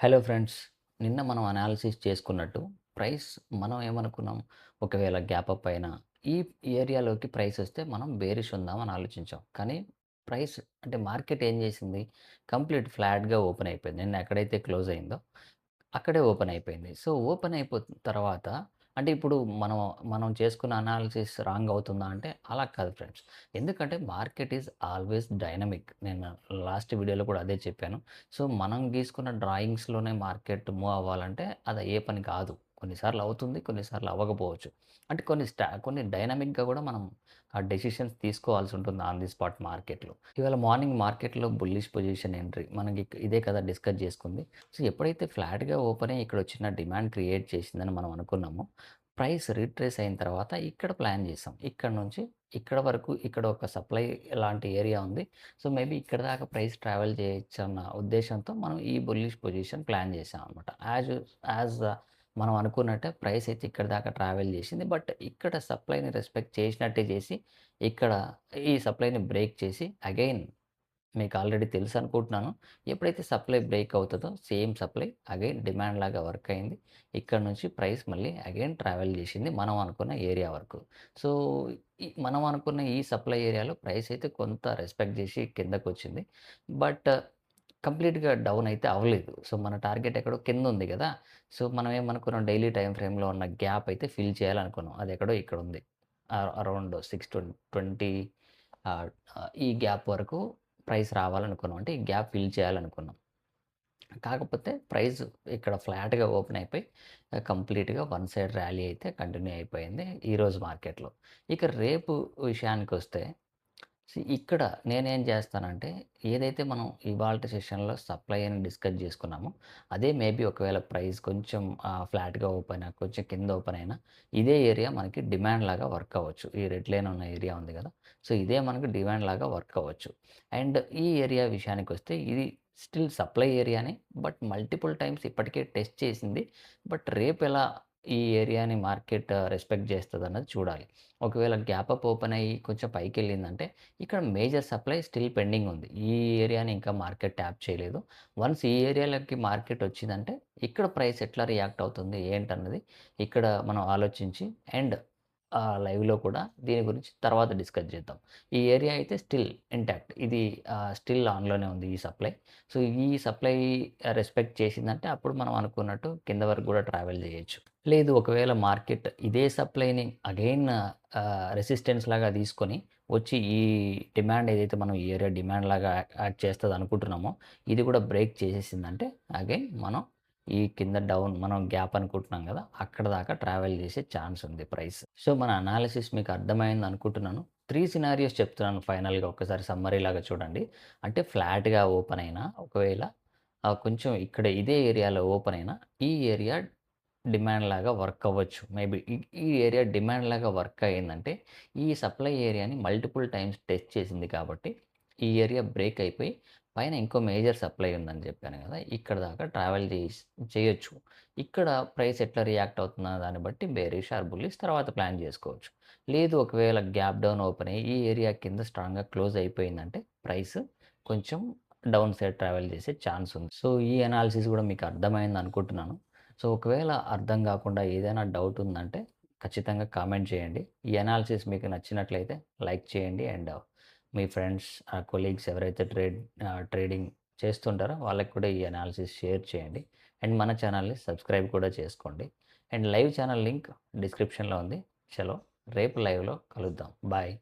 Hello friends. నిన్న మనం analysis చేసుకున్నట్టు ప్రైస్ మనం ఏమనుకున్నాం, ఒకవేళ గ్యాప్ అప్ అయినా ఈ ఏరియాలోకి ప్రైస్ వస్తే మనం బేరిష్ ఉందామని ఆలోచించాం. కానీ ప్రైస్ అంటే మార్కెట్ ఏం చేసింది, కంప్లీట్ ఫ్లాట్‌గా ఓపెన్ అయిపోయింది. నిన్న ఎక్కడైతే క్లోజ్ అయిందో అక్కడే ఓపెన్ అయిపోయింది. సో, ఓపెన్ అయిపోతున్న తర్వాత అంటే ఇప్పుడు మనం మనం చేసుకున్న అనాలిసిస్ రాంగ్ అవుతుందా అంటే అలా కాదు ఫ్రెండ్స్. ఎందుకంటే మార్కెట్ ఈజ్ ఆల్వేస్ డైనమిక్. నేను లాస్ట్ వీడియోలో కూడా అదే చెప్పాను. సో, మనం గీసుకున్న డ్రాయింగ్స్‌లోనే మార్కెట్ మూవ్ అవ్వాలంటే అది అయ్యే పని కాదు. కొన్నిసార్లు అవుతుంది, కొన్నిసార్లు అవ్వకపోవచ్చు. అంటే కొన్ని డైనమిక్‌గా కూడా మనం ఆ డెసిషన్స్ తీసుకోవాల్సి ఉంటుంది ఆన్ ది స్పాట్ మార్కెట్‌లో. ఇవాళ మార్నింగ్ మార్కెట్‌లో బుల్లిష్ పొజిషన్ ఎంట్రీ మనకి ఇదే కదా డిస్కస్ చేసుకుంది. సో, ఎప్పుడైతే ఫ్లాట్‌గా ఓపెన్ అయ్యి ఇక్కడొచ్చిన డిమాండ్ క్రియేట్ చేసిందని మనం అనుకున్నామో, ప్రైస్ రిట్రేస్ అయిన తర్వాత ఇక్కడ ప్లాన్ చేసాం. ఇక్కడ నుంచి ఇక్కడ వరకు ఇక్కడ ఒక సప్లై లాంటి ఏరియా ఉంది. సో, మేబీ ఇక్కడ దాకా ప్రైస్ ట్రావెల్ చేయొచ్చన్న ఉద్దేశ్యంతో మనం ఈ బుల్లిష్ పొజిషన్ ప్లాన్ చేసామనమాట. యాజ్ మనం అనుకున్నట్టే ప్రైస్ అయితే ఇక్కడి దాకా ట్రావెల్ చేసింది. బట్ ఇక్కడ సప్లైని రెస్పెక్ట్ చేసినట్టే చేసి, ఇక్కడ ఈ సప్లైని బ్రేక్ చేసి అగైన్ మీకు ఆల్రెడీ తెలుసనుకుంటున్నాను. ఎప్పుడైతే సప్లై బ్రేక్ అవుతదో సేమ్ సప్లై అగైన్ డిమాండ్ లాగా వర్క్ అయింది. ఇక్కడ నుంచి ప్రైస్ మళ్ళీ అగైన్ ట్రావెల్ చేసింది మనం అనుకున్న ఏరియా వరకు. సో, మనం అనుకున్న ఈ సప్లై ఏరియాలో ప్రైస్ అయితే కొంత రెస్పెక్ట్ చేసి కిందకొచ్చింది. బట్ కంప్లీట్‌గా డౌన్ అయితే అవ్వలేదు. సో, మన టార్గెట్ ఎక్కడో కిందుంది గదా! సో, మనం ఏమనుకున్నాం, డైలీ టైమ్ ఫ్రేమ్‌లో ఉన్న గ్యాప్ అయితే ఫిల్ చేయాలనుకున్నాం. అదెక్కడో ఇక్కడుంది. అరౌండ్ 6-20 ఆహ్, ఈ గ్యాప్ వరకు ప్రైస్ రావాలనుకున్నాం. అంటే ఈ గ్యాప్ ఫిల్ చేయాలనుకున్నాం. కాకపోతే ప్రైస్ ఇక్కడ ఫ్లాట్‌గా ఓపెన్ అయిపోయి కంప్లీట్‌గా వన్ సైడ్ ర్యాలీ అయితే కంటిన్యూ అయిపోయింది ఈరోజు మార్కెట్‌లో. ఇక రేపు విషయానికొస్తే ఇక్కడ నేనేం చేస్తానంటే, ఏదైతే మనం ఇవాల్టి సెషన్‌లో సప్లై అని డిస్కస్ చేసుకున్నామో, అదే మేబీ ఒకవేళ ప్రైస్ కొంచెం ఫ్లాట్‌గా ఓపెన్ కొంచెం కింద ఓపెన్ అయినా, ఇదే ఏరియా మనకి డిమాండ్ లాగా వర్క్ అవ్వచ్చు. ఈ రెడ్ లైన్ ఉన్న ఏరియా ఉంది కదా! సో, ఇదే మనకు డిమాండ్ లాగా వర్క్ అవ్వచ్చు. అండ్ ఈ ఏరియా విషయానికొస్తే ఇది స్టిల్ సప్లై ఏరియానే. బట్ మల్టిపుల్ టైమ్స్ ఇప్పటికే టెస్ట్ చేసింది. బట్ రేపెలా ఈ ఏరియాని మార్కెట్ రెస్పెక్ట్ చేస్తదన్నది చూడాలి. ఒకవేళ గ్యాప్ అప్ ఓపెన్ అయ్యి కొంచెం పైకెళ్ళిందంటే ఇక్కడ మేజర్ సప్లై స్టిల్ పెండింగ్ ఉంది. ఈ ఏరియాని ఇంకా మార్కెట్ ట్యాప్ చేయలేదు. వన్స్ ఈ ఏరియాలోకి మార్కెట్ వచ్చిందంటే, ఇక్కడ ప్రైస్ ఎట్లా రియాక్ట్ అవుతుంది ఏంటన్నది ఇక్కడ మనం ఆలోచించి అండ్ లైవ్‌లో కూడా దీని గురించి తర్వాత డిస్కస్ చేద్దాం. ఈ ఏరియా అయితే స్టిల్ ఇంటాక్ట్. ఇది స్టిల్ ఆన్‌లోనే ఉంది ఈ సప్లై. సో, ఈ సప్లై రెస్పెక్ట్ చేసిందంటే అప్పుడు మనం అనుకున్నట్టు కింద వరకు కూడా ట్రావెల్ చేయొచ్చు. లేదు, ఒకవేళ మార్కెట్ ఇదే సప్లైని అగైన్ రెసిస్టెన్స్ లాగా తీసుకొని వచ్చి ఈ డిమాండ్ ఏదైతే మనం ఈ ఏరియా డిమాండ్ లాగా యాక్ట్ చేస్తది అనుకుంటున్నామో, ఇది కూడా బ్రేక్ చేసేసిందంటే అగైన్ మనం ఈ కింద డౌన్ మనం గ్యాప్ అనుకుంటున్నాం కదా! అక్కడ దాకా ట్రావెల్ చేసే ఛాన్స్ ఉంది ప్రైస్. సో, మన అనాలిసిస్ మీకు అర్థమైంది అనుకుంటున్నాను. 3 సినారియోస్ చెప్తున్నాను ఫైనల్‌గా ఒక్కసారి సమ్మరీ లాగా చూడండి. అంటే ఫ్లాట్‌గా ఓపెన్ అయినా ఒకవేళ కొంచెం ఇక్కడ ఇదే ఏరియాలో ఓపెన్ అయినా ఈ ఏరియా డిమాండ్ లాగా వర్క్ అవ్వచ్చు. మేబీ ఈ ఏరియా డిమాండ్ లాగా వర్క్ అయిందంటే, ఈ సప్లై ఏరియాని మల్టిపుల్ టైమ్స్ టెస్ట్ చేసింది కాబట్టి, ఈ ఏరియా బ్రేక్ అయిపోయి పైన ఇంకో మేజర్ సప్లై ఉందని చెప్పాను కదా! ఇక్కడ దాకా ట్రావెల్ చేయొచ్చు. ఇక్కడ ప్రైస్ ఎట్లా రియాక్ట్ అవుతుందన్న దాన్ని బట్టి బేరిష్ ఆర్ బుల్లిష్ తర్వాత ప్లాన్ చేసుకోవచ్చు. లేదు, ఒకవేళ గ్యాప్ డౌన్ ఓపెన్ అయ్యి ఈ ఏరియా కింద స్ట్రాంగ్‌గా క్లోజ్ అయిపోయిందంటే ప్రైస్ కొంచెం డౌన్ సైడ్ ట్రావెల్ చేసే ఛాన్స్ ఉంది. సో, ఈ అనాలిసిస్ కూడా మీకు అర్థమైంది అనుకుంటున్నాను. సో, ఒకవేళ అర్థం గాకుండా ఏదైనా డౌట్ ఉందంటే ఖచ్చితంగా కామెంట్ చేయండి. ఈ అనాలిసిస్ మీకు నచ్చినట్లయితే లైక్ చేయండి. అండ్ మీ ఫ్రెండ్స్, కొలీగ్స్ ఎవరైతే ట్రేడింగ్ చేస్తుంటారో వాళ్ళకి కూడా ఈ అనాలిసిస్ షేర్ చేయండి. అండ్ మన ఛానల్‌ని సబ్స్క్రైబ్ కూడా చేసుకోండి. అండ్ లైవ్ ఛానల్ లింక్ డిస్క్రిప్షన్‌లో ఉంది. చలో రేపు లైవ్‌లో కలుద్దాం. బాయ్.